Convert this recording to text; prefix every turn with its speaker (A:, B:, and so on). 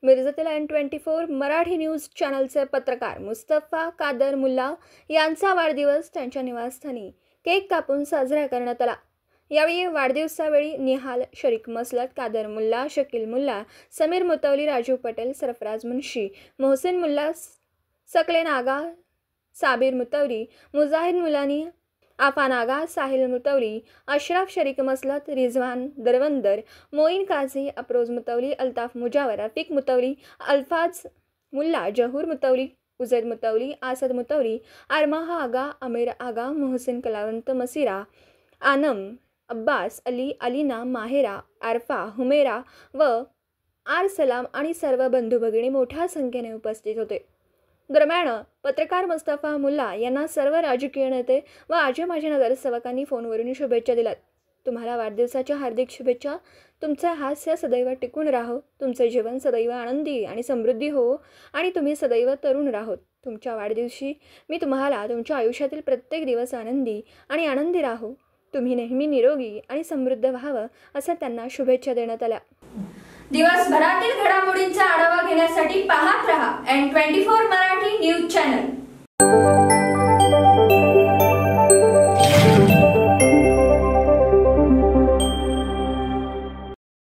A: मिरजेतील N24 Marathi news चॅनलचे पत्रकार मुस्तफा कादर मुल्ला यांचा वाढदिवस त्यांच्या निवासस्थानी केक कापून साजरा करण्यात आला। यावेळी वाढदिवसावेळी निहाल, शरीक मसलत, कादर मुल्ला, शकील मुल्ला, समीर मुतवली, राजू पटेल, सरफराज मुंशी, मोहसिन मुल्ला, सकलेन आगा, साबिर मुतवली, मुजाहिद मुलानी, आफान आगा, साहिल मुतवली, अशरफ, शरीक मसलत, रिजवान दरवंदर, मोइन काजी, अफरोज मुतवली, अल्ताफ मुजावर, रफीक मुतवली, अल्फाज मुल्ला, जहूर मुतवली, उजैद मुतवली, आसद मुतवली, अरमाह आगा, अमीर आगा, मोहसिन कलावंत, मसीरा, आनम, अब्बास, अली, अलीना, माहेरा, आरफा, हुमेरा व आर सलाम आणि सर्व बंधू भगिनी मोठ्या संख्येने उपस्थित होते। दरम्यान पत्रकार मुस्तफा मुल्ला यांना सर्व राजकीय नेते व आजी माजी नगरसेवकांनी फोनवरून शुभेच्छा दिल्यात। तुम्हाला वाढदिवसाच्या हार्दिक शुभेच्छा। तुमचे हास्य सदैव टिकून राहो, तुमचे जीवन सदैव आनंदी आणि समृद्धी हो आणि तुम्ही सदैव तरुण राहोत। तुमच्या वाढदिवशी मी तुम्हाला तुमच्या आयुष्यातील प्रत्येक दिवस आनंदी आणि आनंदी राहो, तुम्ही नेहमी निरोगी आणि समृद्ध व्हावं असं त्यांना शुभेच्छा देण्यात आल्या।
B: दिवसभरातील घडामोडींचा आढावा घेण्यासाठी पाहत रहा N24 मराठी न्यूज चॅनल।